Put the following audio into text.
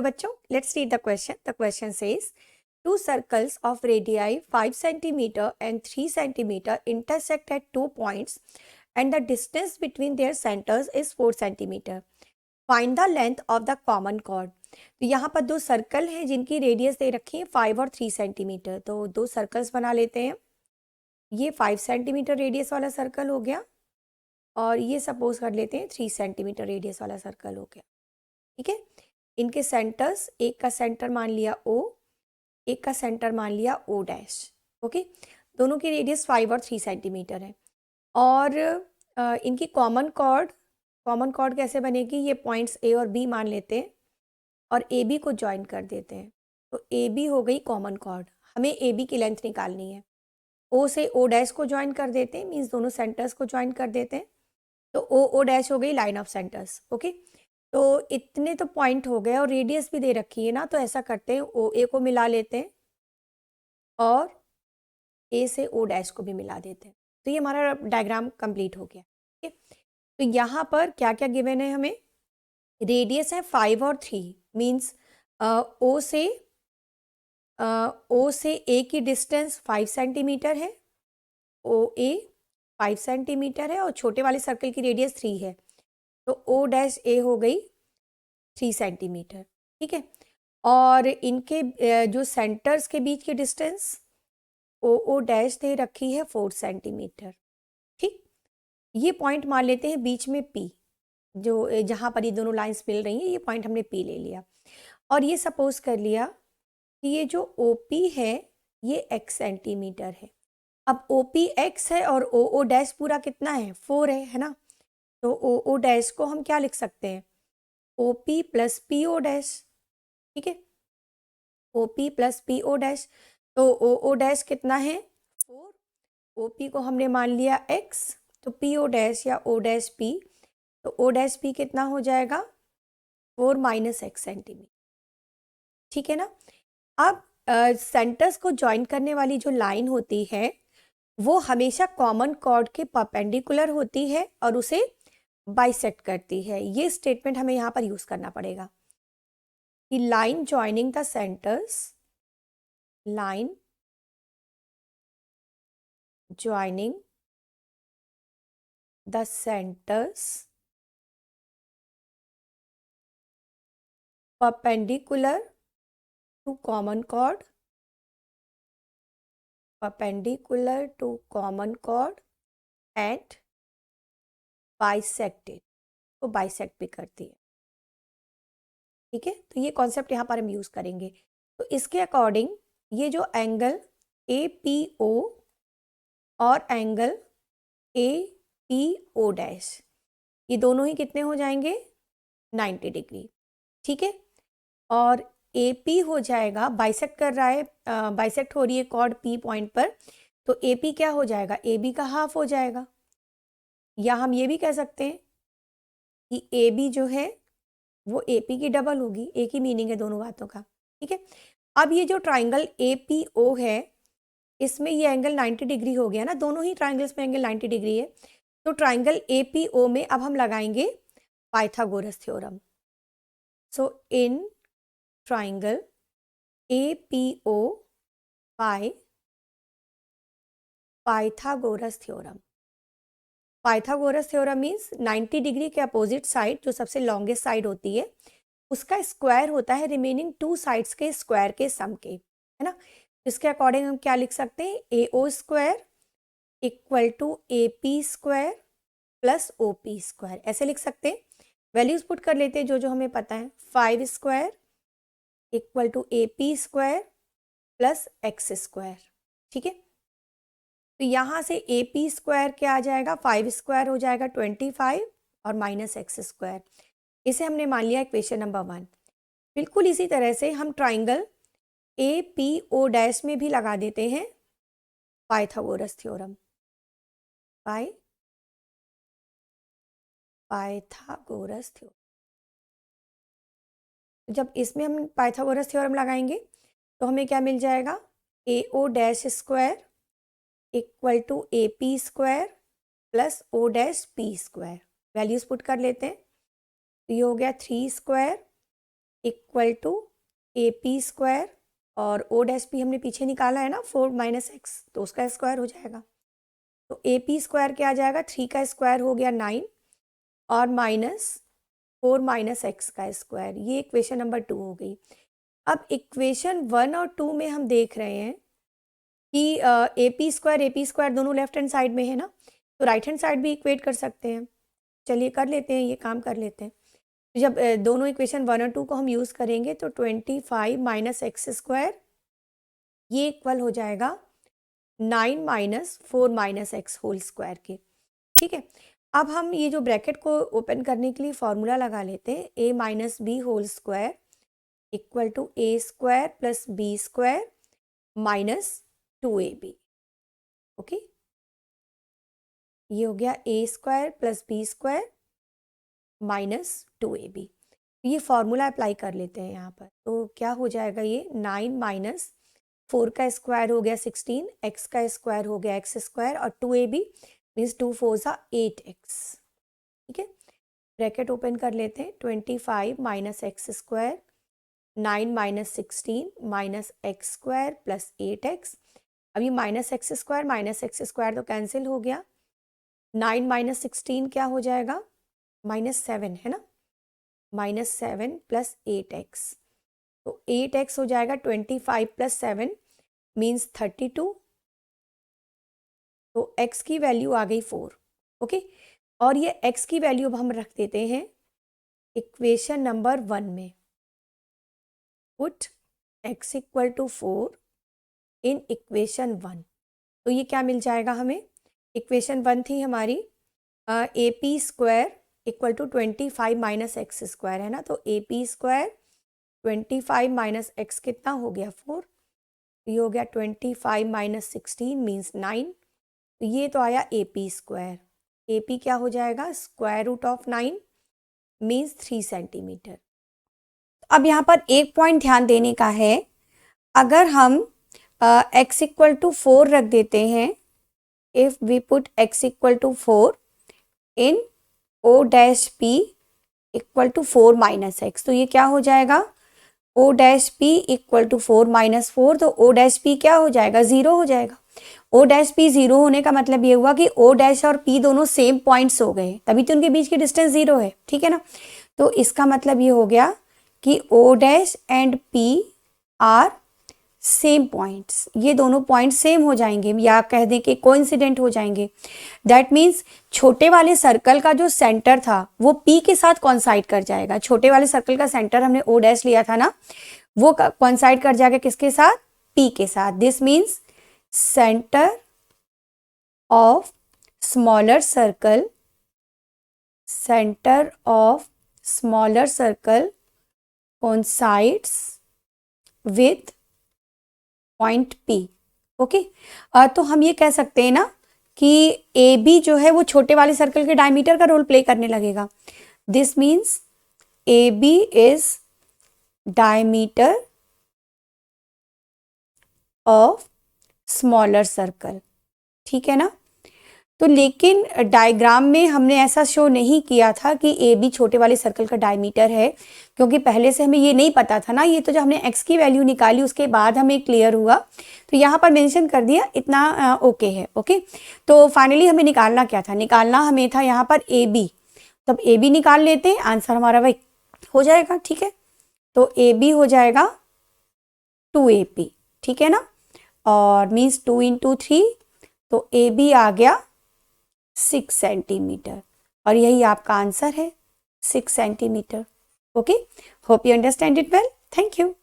तो बच्चों let's read the question. The question says two circles of radii 5 centimeter and 3 centimeter intersect at 2 points and the distance between their centers is 4 centimeter. Find the length of the common chord. तो यहाँ पर दो circle हैं जिनकी radius दे रखी है 5 और 3 centimetre. तो दो सर्कल्स बना लेते हैं. ये 5 सेंटीमीटर रेडियस वाला सर्कल हो गया और ये सपोज कर लेते हैं 3 सेंटीमीटर रेडियस वाला सर्कल हो गया. ठीक है. इनके सेंटर्स, एक का सेंटर मान लिया O, एक का सेंटर मान लिया O डैश. ओके. दोनों की रेडियस 5 और 3 सेंटीमीटर है. और इनकी कॉमन कॉर्ड कैसे बनेगी? ये पॉइंट्स A और B मान लेते हैं और AB को ज्वाइन कर देते हैं. तो AB हो गई कॉमन कॉर्ड. हमें AB की लेंथ निकालनी है. O से O डैश को ज्वाइन कर देते हैं, मीन्स दोनों सेंटर्स को ज्वाइन कर देते हैं. तो O डैश हो गई लाइन ऑफ सेंटर्स. ओके. तो इतने तो पॉइंट हो गए और रेडियस भी दे रखी है ना. तो ऐसा करते हैं OA को मिला लेते हैं और A से O डैश को भी मिला देते हैं. तो ये हमारा डायग्राम कंप्लीट हो गया. ठीक है. तो यहाँ पर क्या क्या गिवन है हमें? रेडियस है 5 और 3, मीन्स O से A की डिस्टेंस 5 सेंटीमीटर है. OA 5 सेंटीमीटर है और छोटे वाले सर्कल की रेडियस 3 है. तो O डैश A हो गई 3 सेंटीमीटर. ठीक है. और इनके जो सेंटर्स के बीच की डिस्टेंस OO डैश दे रखी है 4 सेंटीमीटर. ठीक. ये पॉइंट मान लेते हैं बीच में P, जो जहाँ पर ये दोनों लाइंस मिल रही हैं. ये पॉइंट हमने P ले लिया और ये सपोज कर लिया कि ये जो OP है ये x सेंटीमीटर है. अब OP x है और OO डैश पूरा कितना है? 4 है ना. तो OO डैश को हम क्या लिख सकते हैं? OP plus PO dash. ठीक है. OP plus PO dash. तो OO डैश कितना है? 4. OP को हमने मान लिया x, तो PO डैश या O डैश P, तो O डैश P कितना हो जाएगा? 4 माइनस x सेंटीमीटर. ठीक है ना. अब सेंटर्स को ज्वाइन करने वाली जो लाइन होती है वो हमेशा कॉमन कॉर्ड के परपेंडिकुलर होती है और उसे बाइसेक्ट करती है. ये स्टेटमेंट हमें यहाँ पर यूज करना पड़ेगा कि line joining the centres, line joining the centres perpendicular to common chord, perpendicular to common chord and bisected. तो बाइसेक्ट भी करती है. ठीक है. तो ये कॉन्सेप्ट यहाँ पर हम यूज करेंगे. तो इसके अकॉर्डिंग ये जो एंगल APO और एंगल APO डैश, ये दोनों ही कितने हो जाएंगे? 90 डिग्री. ठीक है. और AP हो जाएगा, बाइसेक्ट कर रहा है, बाइसेक्ट हो रही है कॉर्ड P पॉइंट पर. तो AP क्या हो जाएगा? AB का हाफ हो जाएगा. या हम ये भी कह सकते हैं कि AB जो है वो AP की डबल होगी. एक ही मीनिंग है दोनों बातों का. ठीक है. अब ये जो ट्राइंगल APO है इसमें ये एंगल 90 डिग्री हो गया ना. दोनों ही ट्राइंगल्स में एंगल 90 डिग्री है. तो ट्राइंगल APO में अब हम लगाएंगे Pythagoras theorem. So in triangle APO by Pythagoras theorem. Pythagoras theorem means 90 degree के अपोजिट साइड, जो सबसे लॉन्गेस्ट साइड होती है, उसका स्क्वायर होता है रिमेनिंग 2 साइड्स के स्क्वायर के सम के. है ना. इसके अकॉर्डिंग हम क्या लिख सकते हैं? AO square equal to AP square plus OP square. ऐसे लिख सकते हैं. वैल्यूज पुट कर लेते हैं जो जो हमें पता है. 5 square equal to AP square plus x square. ठीक है. तो यहाँ से AP स्क्वायर क्या आ जाएगा? 5 स्क्वायर हो जाएगा 25 और माइनस x स्क्वायर. इसे हमने मान लिया इक्वेशन नंबर 1. बिल्कुल इसी तरह से हम ट्राइंगल APO डैश में भी लगा देते हैं पाइथागोरस थ्योरम. Pythagoras theorem. जब इसमें हम पाइथागोरस थ्योरम लगाएंगे तो हमें क्या मिल जाएगा? AO dash square equal to AP square plus O dash P square. Values put कर लेते हैं. तो ये हो गया 3 square equal to A P square, और ओ डैश पी हमने पीछे निकाला है ना 4 माइनस एक्स, तो उसका स्क्वायर हो जाएगा। तो ए पी स्क्वायर क्या आ जाएगा, 3 का स्क्वायर हो गया 9 और माइनस 4 माइनस एक्स का स्क्वायर। ये इक्वेशन नंबर 2 हो गई। अब इक्वेशन 1 और 2 में हम देख रहे हैं कि ए पी स्क्वायर दोनों लेफ्ट हैंड साइड में है ना, तो राइट हैंड साइड भी इक्वेट कर सकते हैं। चलिए कर लेते हैं, ये काम कर लेते हैं। तो जब दोनों इक्वेशन 1 और 2 को हम यूज़ करेंगे तो 25 माइनस एक्स स्क्वायर ये इक्वल हो जाएगा 9 minus 4 minus x whole square के। ठीक है, अब हम ये जो ब्रैकेट को ओपन करने के लिए फॉर्मूला लगा लेते हैं, a minus b whole square equal to a square plus b square minus 2ab। Okay, ये हो गया a square plus b square minus 2ab। ये फॉर्मूला अप्लाई कर लेते हैं यहाँ पर, तो क्या हो जाएगा, ये 9 माइनस 4 का स्क्वायर हो गया 16, एक्स का स्क्वायर हो गया एक्स स्क्वायर, और 2ab मीन्स 2 4 सा 8x। ठीक है, ब्रैकेट ओपन कर लेते हैं, 25 minus x square 9 minus 16 minus x square plus 8x। अब ये माइनस एक्स स्क्वायर तो कैंसिल हो गया, 9 माइनस 16 क्या हो जाएगा, -7 है ना, -7 प्लस 8x, तो 8x हो जाएगा 25 प्लस 7 मीन्स 32, तो x की वैल्यू आ गई 4। ओके, और ये x की वैल्यू अब हम रख देते हैं इक्वेशन नंबर 1 में। Put x equal to 4 in equation 1, तो ये क्या मिल जाएगा हमें, इक्वेशन 1 थी हमारी A P square equal to 25 minus x square है ना, तो A P square 25 minus x कितना हो गया 4, ये हो गया 25 माइनस 16 मीन्स 9, तो ये तो आया A P square. A P क्या हो जाएगा, square root of 9 means 3 centimetre. अब यहाँ पर एक पॉइंट ध्यान देने का है, अगर हम x इक्वल टू 4 रख देते हैं, if we put x equal to 4 in O dash P equal to 4 minus x, तो ये क्या हो जाएगा, O dash P equal to 4 minus 4, तो ओ डैश पी क्या हो जाएगा, 0 हो जाएगा। ओ डैश पी 0 होने का मतलब ये हुआ कि ओ डैश और पी दोनों सेम पॉइंट्स हो गए, तभी तो उनके बीच की डिस्टेंस 0 है। ठीक है ना, तो इसका मतलब ये हो गया कि O dash and P are same points, ये दोनों पॉइंट्स सेम हो जाएंगे, या कह दें कि कोइंसिडेंट हो जाएंगे। दैट मीन्स छोटे वाले सर्कल का जो सेंटर था वो पी के साथ कॉन्साइड कर जाएगा। छोटे वाले सर्कल का सेंटर हमने ओ डैश लिया था ना, वो कॉन्साइड कर जाएगा किसके साथ, पी के साथ। This means centre of smaller circle coincides with point P। Okay, तो हम ये कह सकते हैं ना कि ए बी जो है वो छोटे वाले सर्कल के डायमीटर का रोल प्ले करने लगेगा। This means A B is diameter of smaller circle. ठीक है ना, तो लेकिन डायग्राम में हमने ऐसा शो नहीं किया था कि ए बी छोटे वाले सर्कल का डायमीटर है, क्योंकि पहले से हमें ये नहीं पता था ना, ये तो जब हमने x की वैल्यू निकाली उसके बाद हमें क्लियर हुआ, तो यहाँ पर मेंशन कर दिया, इतना ओके है। ओके, तो फाइनली हमें निकालना क्या था, निकालना हमें था यहाँ पर ए बी, तब ए बी निकाल लेते हैं, आंसर हमारा भाई हो जाएगा। ठीक है, तो ए बी हो जाएगा 2AP। ठीक है ना, और मीन्स 2 × 3, तो ए बी आ गया 6 सेंटीमीटर, और यही आपका आंसर है 6 centimetre. Okay, hope you understand it well. Thank you.